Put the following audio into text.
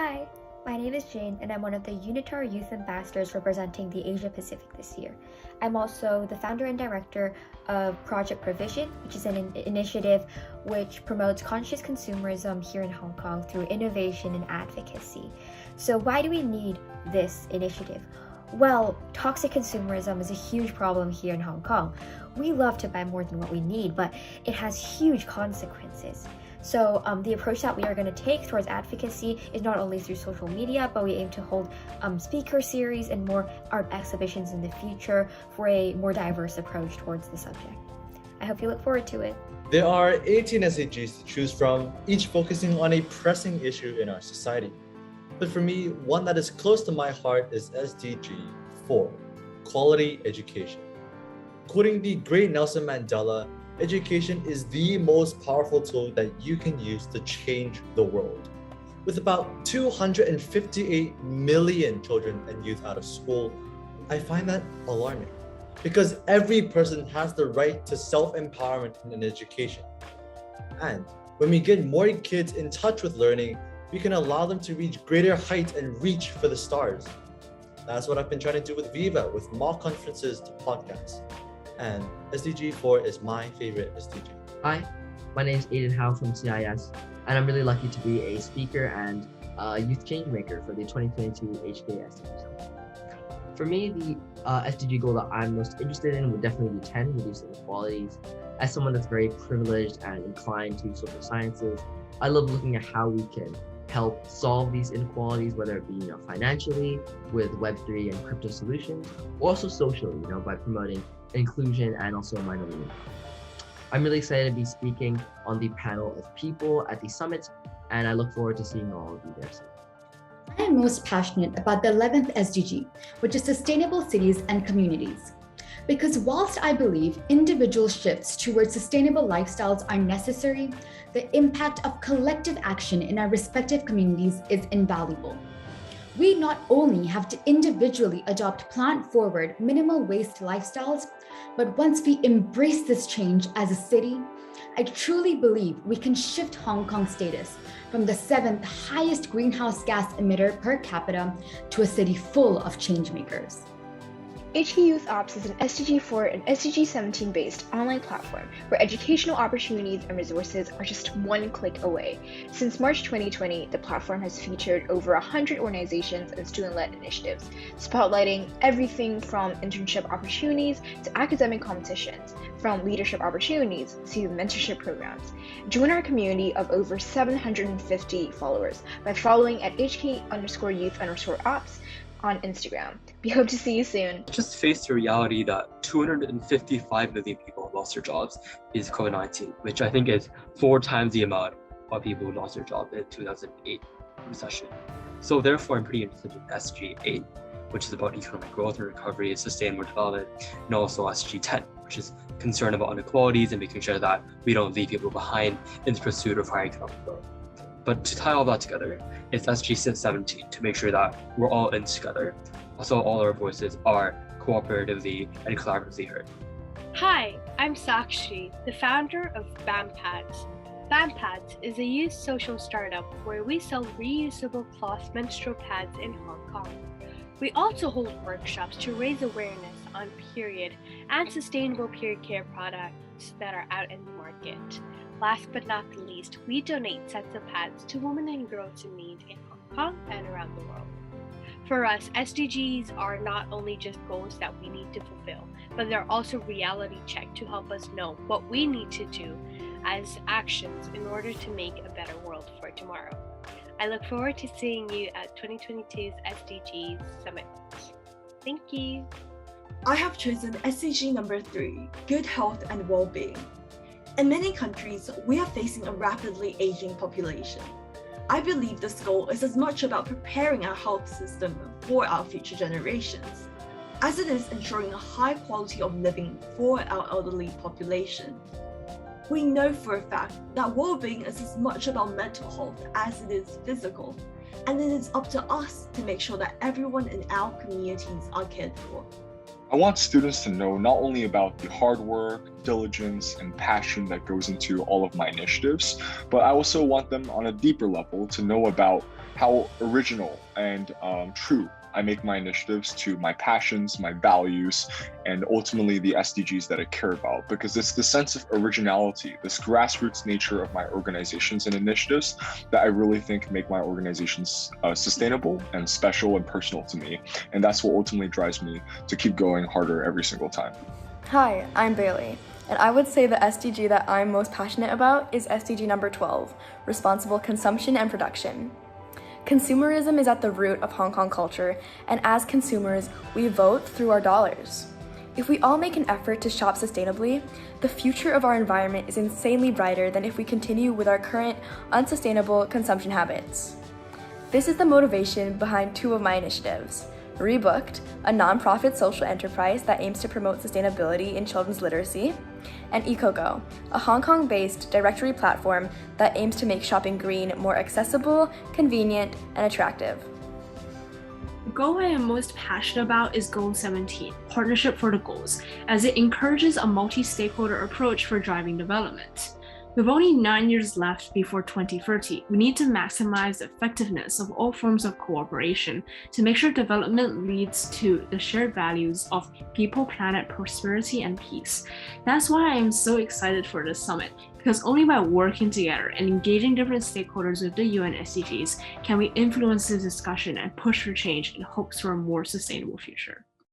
Hi, my name is Jane and I'm one of the Unitar Youth Ambassadors representing the Asia Pacific this year. I'm also the founder and director of Project Provision, which is an initiative which promotes conscious consumerism here in Hong Kong through innovation and advocacy. So why do we need this initiative? Well, toxic consumerism is a huge problem here in Hong Kong. We love to buy more than what we need, but it has huge consequences. So the approach that we are going to take towards advocacy is not only through social media, but we aim to hold speaker series and more art exhibitions in the future for a more diverse approach towards the subject. I hope you look forward to it. There are 18 SDGs to choose from, each focusing on a pressing issue in our society. But for me, one that is close to my heart is SDG 4, Quality Education. Quoting the great Nelson Mandela, education is the most powerful tool that you can use to change the world. With about 258 million children and youth out of school, I find that alarming because every person has the right to self-empowerment in education. And when we get more kids in touch with learning, we can allow them to reach greater heights and reach for the stars. That's what I've been trying to do with Viva, with mock conferences to podcasts. And SDG 4 is my favorite SDG. Hi, my name is Aiden Howe from CIS, and I'm really lucky to be a speaker and a youth changemaker for the 2022 HK SDG Summit. For me, the SDG goal that I'm most interested in would definitely be 10, reducing inequalities. As someone that's very privileged and inclined to social sciences, I love looking at how we can help solve these inequalities, whether it be financially with Web3 and crypto solutions, or also socially, by promoting inclusion and also minority. I'm really excited to be speaking on the panel of people at the summit, and I look forward to seeing all of you there soon. I am most passionate about the 11th SDG, which is sustainable cities and communities. Because whilst I believe individual shifts towards sustainable lifestyles are necessary, the impact of collective action in our respective communities is invaluable. We not only have to individually adopt plant-forward, minimal waste lifestyles, but once we embrace this change as a city, I truly believe we can shift Hong Kong's status from the 7th highest greenhouse gas emitter per capita to a city full of changemakers. HK Youth Ops is an SDG 4 and SDG 17 based online platform where educational opportunities and resources are just one click away. Since March 2020, the platform has featured over 100 organizations and student-led initiatives, spotlighting everything from internship opportunities to academic competitions, from leadership opportunities to mentorship programs. Join our community of over 750 followers by following at HK_youth_ops on Instagram. We hope to see you soon. Just face the reality that 255 million people lost their jobs is COVID-19, which I think is 4 times the amount of people who lost their job in 2008 recession. So therefore, I'm pretty interested in SDG 8, which is about economic growth and recovery and sustainable development, and also SDG 10, which is concerned about inequalities and making sure that we don't leave people behind in the pursuit of higher economic growth. But to tie all that together, it's SDG 17 to make sure that we're all in together. Also, all our voices are cooperatively and collaboratively heard. Hi, I'm Sakshi, the founder of BAMPads. BAMPads is a youth social startup where we sell reusable cloth menstrual pads in Hong Kong. We also hold workshops to raise awareness on period and sustainable period care products that are out in the market. Last but not the least, we donate sets of pads to women and girls in need in Hong Kong and around the world. For us, SDGs are not only just goals that we need to fulfill, but they're also reality check to help us know what we need to do as actions in order to make a better world for tomorrow. I look forward to seeing you at 2022's SDG Summit. Thank you. I have chosen SDG number 3, Good Health and Well-being. In many countries, we are facing a rapidly aging population. I believe this goal is as much about preparing our health system for our future generations, as it is ensuring a high quality of living for our elderly population. We know for a fact that well-being is as much about mental health as it is physical, and it is up to us to make sure that everyone in our communities are cared for. I want students to know not only about the hard work, diligence, and passion that goes into all of my initiatives, but I also want them on a deeper level to know about how original and true I make my initiatives to my passions, my values, and ultimately the SDGs that I care about, because it's the sense of originality, this grassroots nature of my organizations and initiatives that I really think make my organizations sustainable and special and personal to me. And that's what ultimately drives me to keep going harder every single time. Hi, I'm Bailey, and I would say the SDG that I'm most passionate about is SDG number 12, responsible consumption and production. Consumerism is at the root of Hong Kong culture, and as consumers, we vote through our dollars. If we all make an effort to shop sustainably, the future of our environment is insanely brighter than if we continue with our current unsustainable consumption habits. This is the motivation behind two of my initiatives. Rebooked, a nonprofit social enterprise that aims to promote sustainability in children's literacy, and EcoGo, a Hong Kong-based directory platform that aims to make shopping green more accessible, convenient, and attractive. The goal I am most passionate about is Goal 17, Partnership for the Goals, as it encourages a multi-stakeholder approach for driving development. With only 9 years left before 2030, we need to maximize the effectiveness of all forms of cooperation to make sure development leads to the shared values of people, planet, prosperity, and peace. That's why I am so excited for this summit, because only by working together and engaging different stakeholders with the UN SDGs can we influence this discussion and push for change in hopes for a more sustainable future.